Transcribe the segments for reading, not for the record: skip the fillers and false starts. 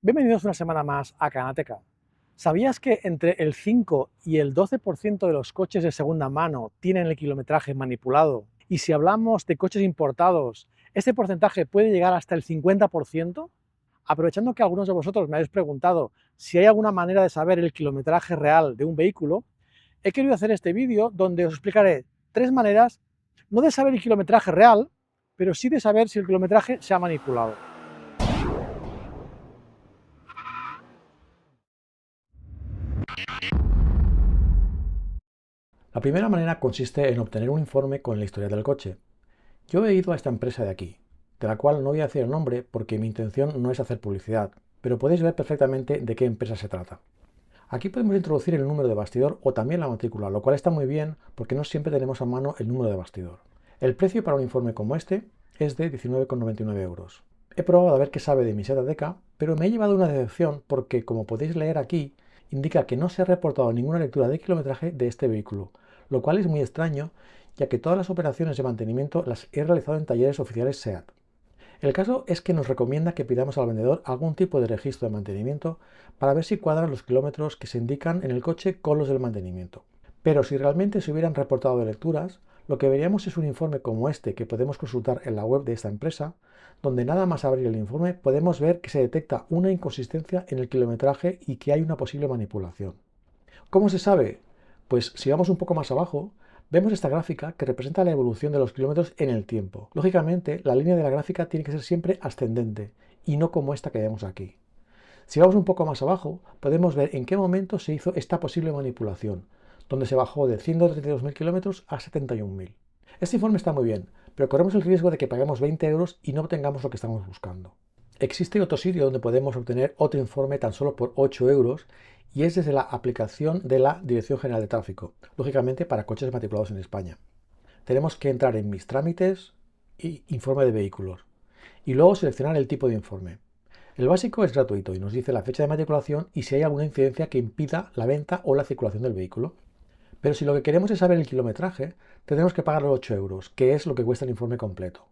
Bienvenidos una semana más a Kanateca. ¿Sabías que entre el 5 y el 12% de los coches de segunda mano tienen el kilometraje manipulado? Y si hablamos de coches importados, este porcentaje puede llegar hasta el 50%. Aprovechando que algunos de vosotros me habéis preguntado si hay alguna manera de saber el kilometraje real de un vehículo, he querido hacer este vídeo donde os explicaré tres maneras, no de saber el kilometraje real, pero sí de saber si el kilometraje se ha manipulado. La primera manera consiste en obtener un informe con la historia del coche. Yo he ido a esta empresa de aquí, de la cual no voy a decir el nombre porque mi intención no es hacer publicidad, pero podéis ver perfectamente de qué empresa se trata. Aquí podemos introducir el número de bastidor o también la matrícula, lo cual está muy bien porque no siempre tenemos a mano el número de bastidor. El precio para un informe como este es de 19,99 euros. He probado a ver qué sabe de mi Seat Ateca, pero me he llevado una decepción porque, como podéis leer aquí, indica que no se ha reportado ninguna lectura de kilometraje de este vehículo, lo cual es muy extraño, ya que todas las operaciones de mantenimiento las he realizado en talleres oficiales SEAT. El caso es que nos recomienda que pidamos al vendedor algún tipo de registro de mantenimiento para ver si cuadran los kilómetros que se indican en el coche con los del mantenimiento. Pero si realmente se hubieran reportado de lecturas, lo que veríamos es un informe como este que podemos consultar en la web de esta empresa, donde nada más abrir el informe podemos ver que se detecta una inconsistencia en el kilometraje y que hay una posible manipulación. ¿Cómo se sabe? Pues si vamos un poco más abajo, vemos esta gráfica que representa la evolución de los kilómetros en el tiempo. Lógicamente, la línea de la gráfica tiene que ser siempre ascendente y no como esta que vemos aquí. Si vamos un poco más abajo, podemos ver en qué momento se hizo esta posible manipulación, donde se bajó de 132.000 kilómetros a 71.000. Este informe está muy bien, pero corremos el riesgo de que paguemos 20 euros y no obtengamos lo que estamos buscando. Existe otro sitio donde podemos obtener otro informe tan solo por 8 euros y es desde la aplicación de la Dirección General de Tráfico, lógicamente para coches matriculados en España. Tenemos que entrar en Mis trámites y Informe de vehículos y luego seleccionar el tipo de informe. El básico es gratuito y nos dice la fecha de matriculación y si hay alguna incidencia que impida la venta o la circulación del vehículo. Pero si lo que queremos es saber el kilometraje, tendremos que pagar los 8 euros, que es lo que cuesta el informe completo.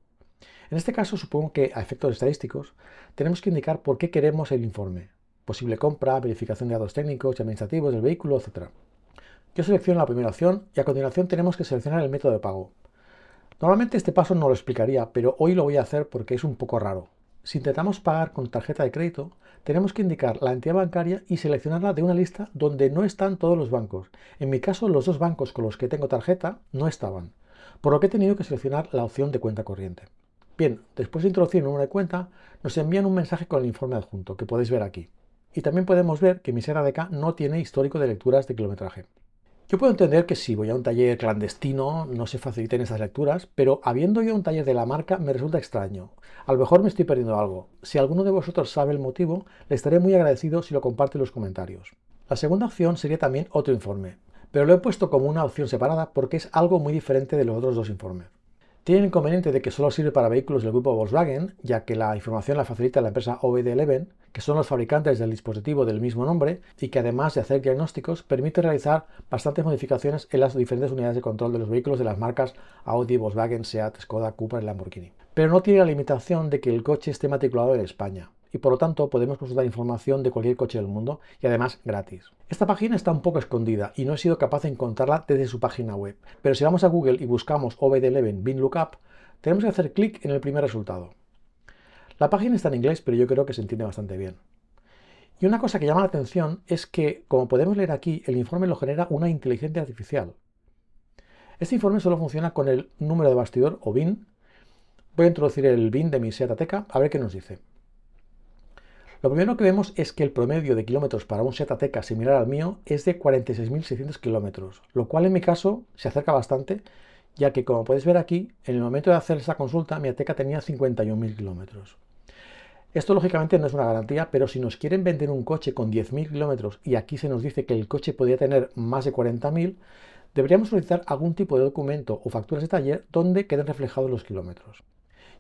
En este caso, supongo que a efectos estadísticos, tenemos que indicar por qué queremos el informe. Posible compra, verificación de datos técnicos y administrativos del vehículo, etc. Yo selecciono la primera opción y a continuación tenemos que seleccionar el método de pago. Normalmente este paso no lo explicaría, pero hoy lo voy a hacer porque es un poco raro. Si intentamos pagar con tarjeta de crédito, tenemos que indicar la entidad bancaria y seleccionarla de una lista donde no están todos los bancos. En mi caso, los dos bancos con los que tengo tarjeta no estaban, por lo que he tenido que seleccionar la opción de cuenta corriente. Bien, después de introducir el número de cuenta, nos envían un mensaje con el informe adjunto, que podéis ver aquí. Y también podemos ver que mi Seat Ateca no tiene histórico de lecturas de kilometraje. Yo puedo entender que si voy a un taller clandestino no se faciliten esas lecturas, pero habiendo yo un taller de la marca me resulta extraño. A lo mejor me estoy perdiendo algo. Si alguno de vosotros sabe el motivo, le estaré muy agradecido si lo comparte en los comentarios. La segunda opción sería también otro informe, pero lo he puesto como una opción separada porque es algo muy diferente de los otros dos informes. Tiene el inconveniente de que solo sirve para vehículos del grupo Volkswagen, ya que la información la facilita la empresa OBD11, que son los fabricantes del dispositivo del mismo nombre y que además de hacer diagnósticos permite realizar bastantes modificaciones en las diferentes unidades de control de los vehículos de las marcas Audi, Volkswagen, Seat, Skoda, Cupra y Lamborghini. Pero no tiene la limitación de que el coche esté matriculado en España y por lo tanto podemos consultar información de cualquier coche del mundo y además gratis. Esta página está un poco escondida y no he sido capaz de encontrarla desde su página web, pero si vamos a Google y buscamos OBD11 Bin Lookup, tenemos que hacer clic en el primer resultado. La página está en inglés, pero yo creo que se entiende bastante bien. Y una cosa que llama la atención es que, como podemos leer aquí, el informe lo genera una inteligencia artificial. Este informe solo funciona con el número de bastidor o BIN. Voy a introducir el BIN de mi Seat Ateca a ver qué nos dice. Lo primero que vemos es que el promedio de kilómetros para un Seat Ateca similar al mío es de 46.600 kilómetros, lo cual en mi caso se acerca bastante, ya que como podéis ver aquí, en el momento de hacer esa consulta mi Ateca tenía 51.000 kilómetros. Esto lógicamente no es una garantía, pero si nos quieren vender un coche con 10.000 kilómetros y aquí se nos dice que el coche podría tener más de 40.000, deberíamos solicitar algún tipo de documento o facturas de taller donde queden reflejados los kilómetros.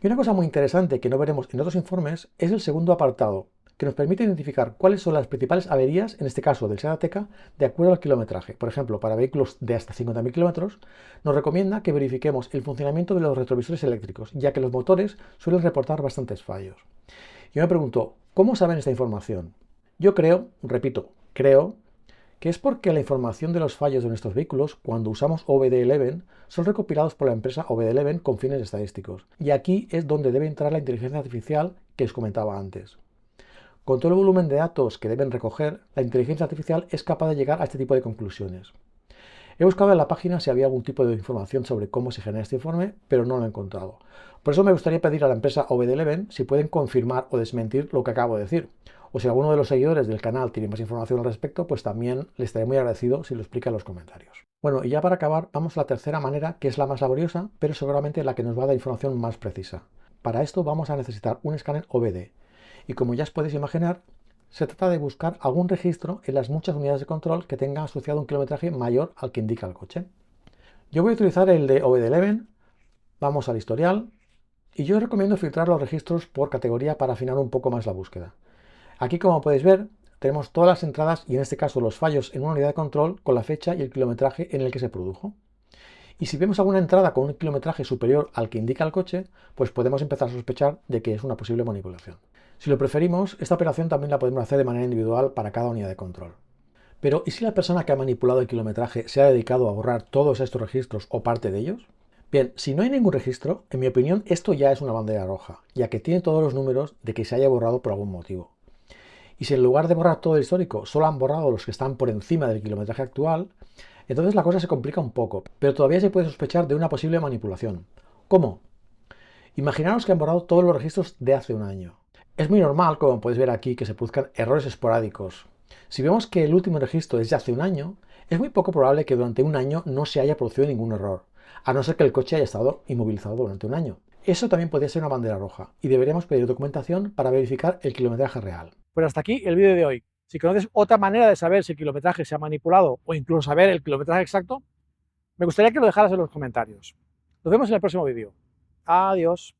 Y una cosa muy interesante que no veremos en otros informes es el segundo apartado, que nos permite identificar cuáles son las principales averías, en este caso del Seat Ateca, de acuerdo al kilometraje. Por ejemplo, para vehículos de hasta 50.000 kilómetros, nos recomienda que verifiquemos el funcionamiento de los retrovisores eléctricos, ya que los motores suelen reportar bastantes fallos. Yo me pregunto, ¿cómo saben esta información? Yo creo, repito, creo que es porque la información de los fallos de nuestros vehículos cuando usamos OBD11 son recopilados por la empresa OBD11 con fines estadísticos. Y aquí es donde debe entrar la inteligencia artificial que os comentaba antes. Con todo el volumen de datos que deben recoger, la inteligencia artificial es capaz de llegar a este tipo de conclusiones. He buscado en la página si había algún tipo de información sobre cómo se genera este informe, pero no lo he encontrado. Por eso me gustaría pedir a la empresa OBD11 si pueden confirmar o desmentir lo que acabo de decir. O si alguno de los seguidores del canal tiene más información al respecto, pues también les estaré muy agradecido si lo explica en los comentarios. Bueno, y ya para acabar, vamos a la tercera manera, que es la más laboriosa, pero seguramente la que nos va a dar información más precisa. Para esto vamos a necesitar un escáner OBD. Y como ya os podéis imaginar, se trata de buscar algún registro en las muchas unidades de control que tenga asociado un kilometraje mayor al que indica el coche. Yo voy a utilizar el de OBD11, vamos al historial, y yo recomiendo filtrar los registros por categoría para afinar un poco más la búsqueda. Aquí, como podéis ver, tenemos todas las entradas y en este caso los fallos en una unidad de control con la fecha y el kilometraje en el que se produjo. Y si vemos alguna entrada con un kilometraje superior al que indica el coche, pues podemos empezar a sospechar de que es una posible manipulación. Si lo preferimos, esta operación también la podemos hacer de manera individual para cada unidad de control. Pero, ¿y si la persona que ha manipulado el kilometraje se ha dedicado a borrar todos estos registros o parte de ellos? Bien, si no hay ningún registro, en mi opinión esto ya es una bandera roja, ya que tiene todos los números de que se haya borrado por algún motivo. Y si en lugar de borrar todo el histórico solo han borrado los que están por encima del kilometraje actual, entonces la cosa se complica un poco, pero todavía se puede sospechar de una posible manipulación. ¿Cómo? Imaginaros que han borrado todos los registros de hace un año. Es muy normal, como podéis ver aquí, que se produzcan errores esporádicos. Si vemos que el último registro es de hace un año, es muy poco probable que durante un año no se haya producido ningún error, a no ser que el coche haya estado inmovilizado durante un año. Eso también podría ser una bandera roja, y deberíamos pedir documentación para verificar el kilometraje real. Pues hasta aquí el vídeo de hoy. Si conoces otra manera de saber si el kilometraje se ha manipulado o incluso saber el kilometraje exacto, me gustaría que lo dejaras en los comentarios. Nos vemos en el próximo vídeo. Adiós.